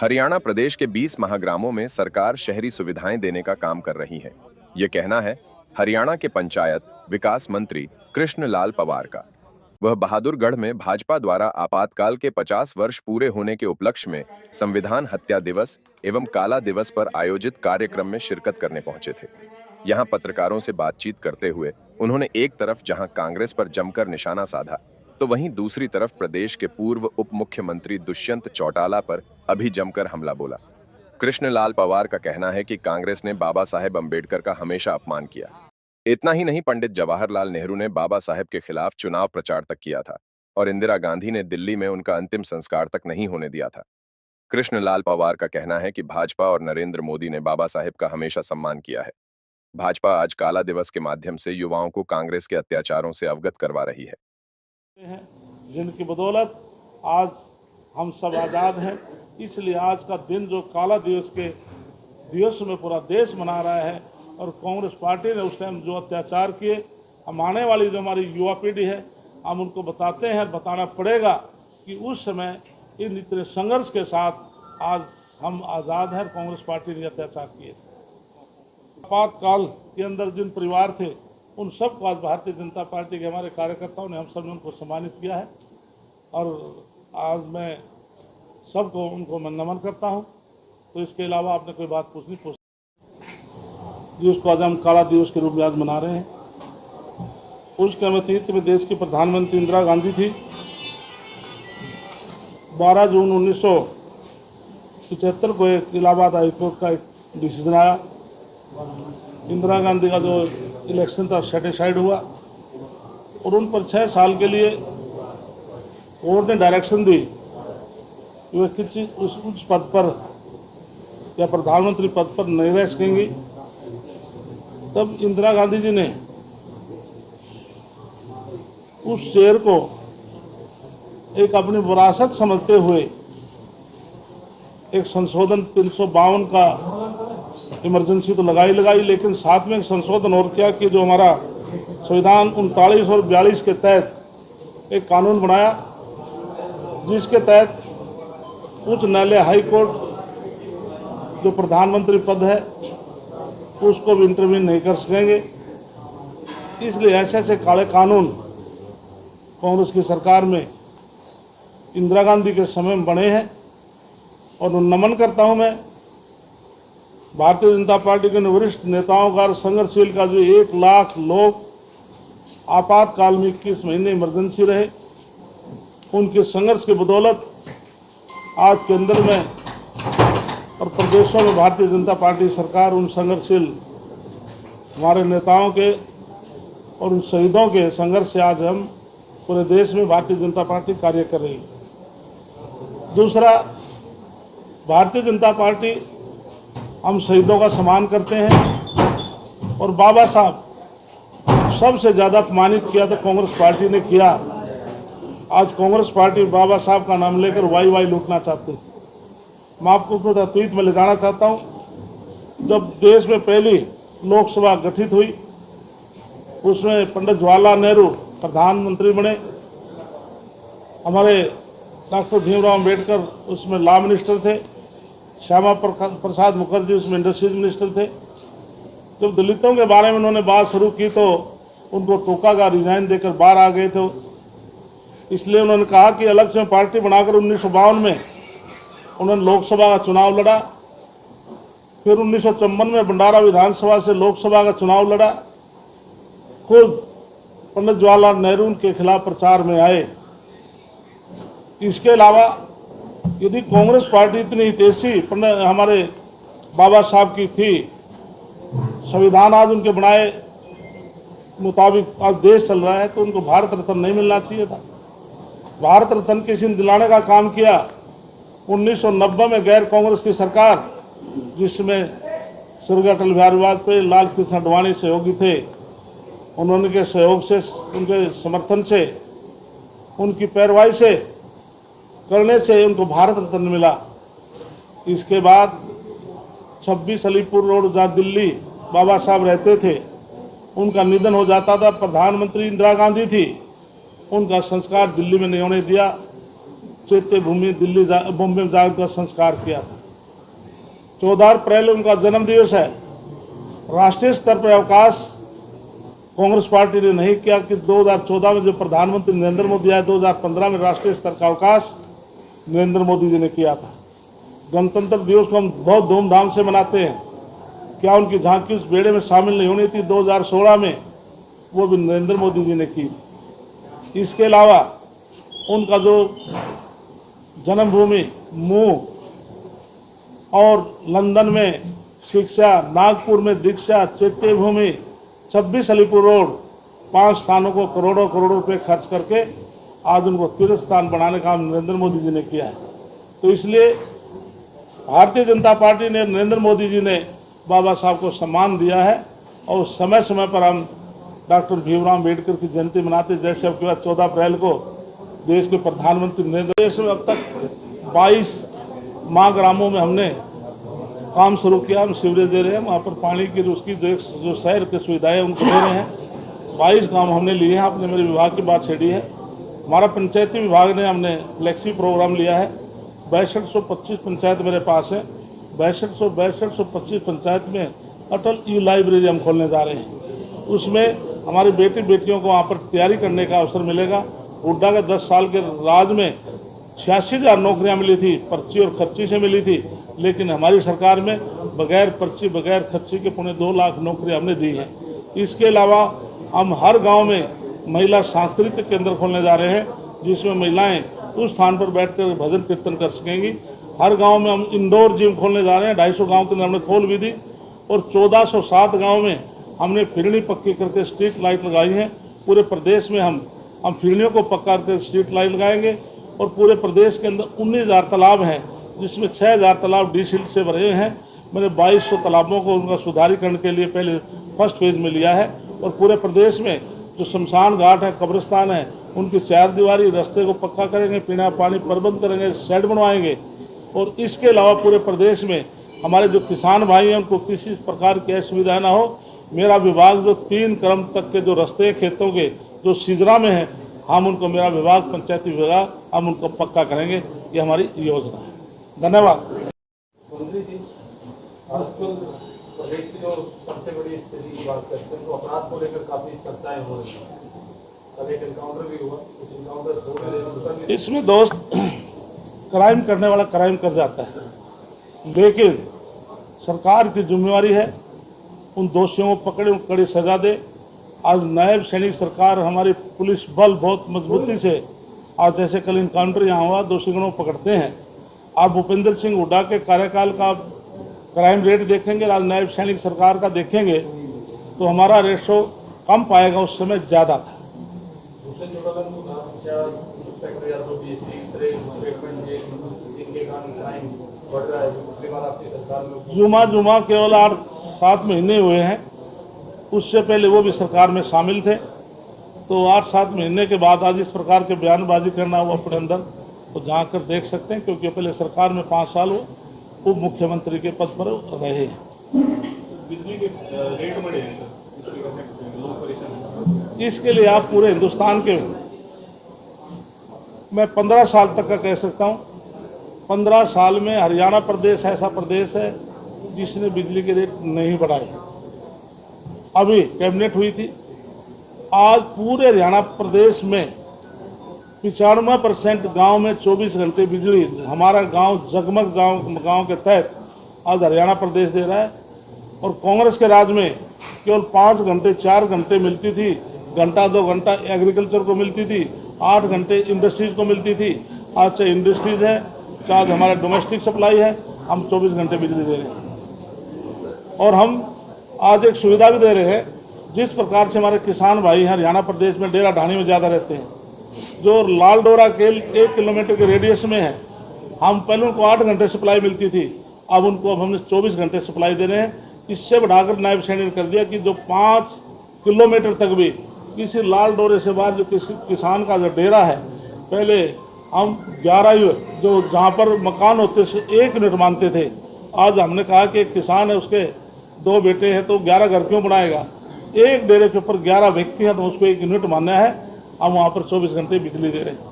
हरियाणा प्रदेश के 20 महाग्रामों में सरकार शहरी सुविधाएं देने का काम कर रही है। ये कहना है हरियाणा के पंचायत विकास मंत्री कृष्ण लाल पंवार का। वह बहादुरगढ़ में भाजपा द्वारा आपातकाल के 50 वर्ष पूरे होने के उपलक्ष्य में संविधान हत्या दिवस एवं काला दिवस पर आयोजित कार्यक्रम में शिरकत करने पहुंचे थे। यहां पत्रकारों से बातचीत करते हुए उन्होंने एक तरफ जहां कांग्रेस पर जमकर निशाना साधा, तो वहीं दूसरी तरफ प्रदेश के पूर्व उप मुख्यमंत्री दुष्यंत चौटाला पर अभी जमकर हमला बोला। कृष्णलाल पंवार का कहना है कि कांग्रेस ने बाबा साहेब अंबेडकर का हमेशा अपमान किया। इतना ही नहीं, पंडित जवाहरलाल नेहरू ने बाबा साहेब के खिलाफ चुनाव प्रचार तक किया था और इंदिरा गांधी ने दिल्ली में उनका अंतिम संस्कार तक नहीं होने दिया था। कृष्णलाल पंवार का कहना है कि भाजपा और नरेंद्र मोदी ने बाबा साहेब का हमेशा सम्मान किया है। भाजपा आज काला दिवस के माध्यम से युवाओं को कांग्रेस के अत्याचारों से अवगत करवा रही है, जिनकी बदौलत आज हम सब आज़ाद हैं। इसलिए आज का दिन जो काला दिवस के दिवस में पूरा देश मना रहा है और कांग्रेस पार्टी ने उस टाइम जो अत्याचार किए, हम आने वाली जो हमारी युवा पीढ़ी है हम उनको बताते हैं, बताना पड़ेगा कि उस समय इन इतने संघर्ष के साथ आज हम आज़ाद हैं। कांग्रेस पार्टी ने अत्याचार किए थे। आपातकाल के अंदर जिन परिवार थे उन सबको आज भारतीय जनता पार्टी के हमारे कार्यकर्ताओं ने, हम सब ने उनको सम्मानित किया है और आज मैं सबको उनको मैं नमन करता हूं। तो इसके अलावा आपने कोई बात पूछनी जिसको आज हम काला दिवस के रूप में आज मना रहे हैं। उसके नेतृत्व में देश की प्रधानमंत्री इंदिरा गांधी थी। 12 जून 1975 को एक इलाहाबाद हाईकोर्ट का एक डिसीजन आया। इंदिरा गांधी का जो इलेक्शन था सेटिसाइड हुआ और उन पर 6 साल के लिए कोर्ट ने डायरेक्शन दी कि वे किसी उस पद पर या प्रधानमंत्री पद पर नहीं रह सकेंगी। तब इंदिरा गांधी जी ने उस शेर को एक अपनी विरासत समझते हुए एक संशोधन 352 का इमरजेंसी तो लगाई, लेकिन साथ में एक संशोधन और किया कि जो हमारा संविधान 39 और 42 के तहत एक कानून बनाया जिसके तहत उच्च न्यायालय हाई कोर्ट जो प्रधानमंत्री पद है उसको भी इंटरवीन नहीं कर सकेंगे। इसलिए ऐसे ऐसे काले कानून कांग्रेस की सरकार में इंदिरा गांधी के समय में बने हैं और नमन करता हूं मैं भारतीय जनता पार्टी के वरिष्ठ नेताओं का, संघर्षशील का, जो 1 लाख लोग आपातकाल में 21 महीने इमरजेंसी रहे, उनके संघर्ष की बदौलत आज केंद्र में और प्रदेशों में भारतीय जनता पार्टी सरकार उन संघर्षशील हमारे नेताओं के और उन शहीदों के संघर्ष से आज हम पूरे देश में भारतीय जनता पार्टी कार्य कर रही है। दूसरा, भारतीय जनता पार्टी हम शहीदों का सम्मान करते हैं और बाबा साहब सबसे ज़्यादा अपमानित किया तो कांग्रेस पार्टी ने किया। आज कांग्रेस पार्टी बाबा साहब का नाम लेकर वाई लूटना चाहती है। मैं आपको ट्वीट में ले जाना चाहता हूं, जब देश में पहली लोकसभा गठित हुई उसमें पंडित जवाहरलाल नेहरू प्रधानमंत्री बने, हमारे डॉक्टर भीमराव अम्बेडकर उसमें लॉ मिनिस्टर थे, श्यामा प्रसाद मुखर्जी उसमें इंडस्ट्रीज मिनिस्टर थे। जब दलितों के बारे में उन्होंने बात शुरू की तो उनको टोका का रिजाइन देकर बाहर आ गए थे। इसलिए उन्होंने कहा कि अलग से पार्टी बनाकर 1952 में उन्होंने लोकसभा का चुनाव लड़ा, फिर 1954 में भंडारा विधानसभा से लोकसभा का चुनाव लड़ा। खुद पंडित जवाहरलाल नेहरू उनके खिलाफ प्रचार में आए। इसके अलावा यदि कांग्रेस पार्टी इतनी हितैषी हमारे बाबा साहब की थी, संविधान आज उनके बनाए मुताबिक आज देश चल रहा है, तो उनको भारत रत्न नहीं मिलना चाहिए था। भारत रत्न किसी ने दिलाने का काम किया 1990 में गैर कांग्रेस की सरकार, जिसमें स्वर्गीय अटल बिहारी वाजपेयी, लाल कृष्ण आडवाणी सहयोगी थे। उन्होंने के सहयोग से, उनके समर्थन से, उनकी पैरवाई से करने से उनको भारत रत्न मिला। इसके बाद 26 अलीपुर रोड जहाँ दिल्ली बाबा साहब रहते थे उनका निधन हो जाता था। प्रधानमंत्री इंदिरा गांधी थी, उनका संस्कार दिल्ली में नहीं होने दिया। चैत्य भूमि दिल्ली बॉम्बे में जाकर उनका संस्कार किया था। 14 अप्रैल उनका जन्म दिवस है। राष्ट्रीय स्तर पर अवकाश कांग्रेस पार्टी ने नहीं किया कि 2014 में जो प्रधानमंत्री नरेंद्र मोदी आए, 2015 में राष्ट्रीय स्तर का अवकाश नरेंद्र मोदी जी ने किया था। गणतंत्र दिवस को हम बहुत धूमधाम से मनाते हैं। क्या उनकी झांकी उस बेड़े में शामिल नहीं होनी थी 2016 में? वो भी नरेंद्र मोदी जी ने की थी। इसके अलावा उनका जो जन्मभूमि मुंह और लंदन में शिक्षा, नागपुर में दीक्षा, चैत्य भूमि, 26 अलीपुर रोड, 5 स्थानों को करोड़ों करोड़ों रुपए खर्च करके आज उनको तीर्थ स्थान बनाने का काम नरेंद्र मोदी जी ने किया है। तो इसलिए भारतीय जनता पार्टी ने, नरेंद्र मोदी जी ने बाबा साहब को सम्मान दिया है और समय समय पर हम डॉक्टर भीमराव अम्बेडकर की जयंती मनाते। जैसे अब 14 अप्रैल को देश के प्रधानमंत्री नरेंद्र, देश में अब तक 22 महाग्रामों में हमने काम शुरू किया। हम सीवरेज दे रहे हैं, वहाँ पर पानी की उसकी जो शहर की सुविधाएं उनको दे रहे हैं। 22 गाँव हमने लिए हैं। आपने मेरे विभाग की बात छेड़ी है। हमारा पंचायती विभाग ने हमने फ्लेक्सी प्रोग्राम लिया है। 6225 पंचायत मेरे पास है। 6225 पंचायत में अटल ई लाइब्रेरी हम खोलने जा रहे हैं। उसमें हमारी बेटी बेटियों को वहाँ पर तैयारी करने का अवसर मिलेगा। हुड्डा के 10 साल के राज में 86,000 नौकरियाँ मिली थी, पर्ची और खर्ची से मिली थी। लेकिन हमारी सरकार में बगैर पर्ची बगैर खर्ची के 2.25 लाख नौकरी हमने दी हैं। इसके अलावा हम हर गांव में महिला सांस्कृतिक केंद्र खोलने जा रहे हैं, जिसमें महिलाएं उस स्थान पर बैठकर भजन कीर्तन कर सकेंगी। हर गांव में हम इंडोर जिम खोलने जा रहे हैं। 250 गांव के अंदर हमने खोल भी दी और 1407 गाँव में हमने फिरनी पक्की करके स्ट्रीट लाइट लगाई हैं। पूरे प्रदेश में हम फिरनियों को पक्का करके स्ट्रीट लाइट लगाएंगे और पूरे प्रदेश के अंदर 19,000 तालाब हैं, जिसमें 6,000 तालाब डीसिल्ट से भरे हैं। मैंने 2200 तालाबों को उनका सुधारीकरण के लिए पहले फर्स्ट फेज में लिया है और पूरे प्रदेश में जो शमशान घाट है, कब्रिस्तान है, उनकी 4 दीवारी रास्ते को पक्का करेंगे, पीना पानी प्रबंध करेंगे, शेड बनवाएंगे। और इसके अलावा पूरे प्रदेश में हमारे जो किसान भाई हैं उनको किसी प्रकार की असुविधा ना हो। मेरा विभाग जो 3 क्रम तक के जो रास्ते खेतों के जो सिजरा में है, हम उनको, मेरा विभाग पंचायती विभाग, हम उनको पक्का करेंगे। ये हमारी योजना है। धन्यवाद। मंत्री जी, आजकल प्रदेश की जो सबसे बड़ी स्थिति की बात करते हैं तो अपराध को लेकर काफी चर्चाएं हो रही हैं। कल एक एनकाउंटर भी हुआ, कुछ एनकाउंटर हो रहे हैं। इसमें दोस्त, क्राइम करने वाला क्राइम कर जाता है, लेकिन सरकार की जिम्मेवारी है उन दोषियों को पकड़े, उनको कड़ी सजा दे। आज नायब सैनिक सरकार, हमारी पुलिस बल बहुत मजबूती से, आज जैसे कल इनकाउंटर यहाँ हुआ, दोषियों को पकड़ते हैं। आप भूपेंद्र सिंह हुड्डा के कार्यकाल का क्राइम रेट देखेंगे, आज नायब सैनिक सरकार का देखेंगे तो हमारा रेशो कम पाएगा, उस समय ज़्यादा था। जुमा केवल 8-7 महीने हुए हैं, उससे पहले वो भी सरकार में शामिल थे। तो 8-7 महीने के बाद आज इस प्रकार के बयानबाजी करना वो अपने अंदर तो जहाँ कर देख सकते हैं, क्योंकि पहले सरकार में 5 साल वो उप मुख्यमंत्री के पद पर रहे हैं। बिजली के रेट बढ़े हैं, इसके लिए आप पूरे हिंदुस्तान के, मैं 15 साल तक का कह सकता हूँ, 15 साल में हरियाणा प्रदेश ऐसा प्रदेश है जिसने बिजली के रेट नहीं बढ़ाए। अभी कैबिनेट हुई थी, आज पूरे हरियाणा प्रदेश में 95% गांव में 24 घंटे बिजली, हमारा गांव जगमग गांव के तहत आज हरियाणा प्रदेश दे रहा है। और कांग्रेस के राज में केवल 5 घंटे 4 घंटे मिलती थी, घंटा 2 घंटा एग्रीकल्चर को मिलती थी, 8 घंटे इंडस्ट्रीज को मिलती थी। आज चाहे इंडस्ट्रीज है, चाहे हमारा डोमेस्टिक सप्लाई है, हम 24 घंटे बिजली दे रहे हैं। और हम आज एक सुविधा भी दे रहे हैं, जिस प्रकार से हमारे किसान भाई हैं हरियाणा प्रदेश में डेरा ढाणी में ज़्यादा रहते हैं, जो लाल डोरा के 1 किलोमीटर के रेडियस में है, हम पहले उनको 8 घंटे सप्लाई मिलती थी, अब हमने 24 घंटे सप्लाई दे रहे हैं। इससे बढ़ाकर नायब सैनिक ने कर दिया कि जो 5 किलोमीटर तक भी किसी लाल डोरे से बाहर जो किसी किसान का जो डेरा है, पहले हम 11 जो जहाँ पर मकान होते से 1 यूनिट मानते थे, आज हमने कहा कि एक किसान है, उसके 2 बेटे हैं तो 11 घर क्यों बनाएगा, एक डेरे के ऊपर 11 व्यक्ति हैं तो उसको 1 यूनिट मानना है। हम वहाँ पर 24 घंटे बिजली दे रहे हैं।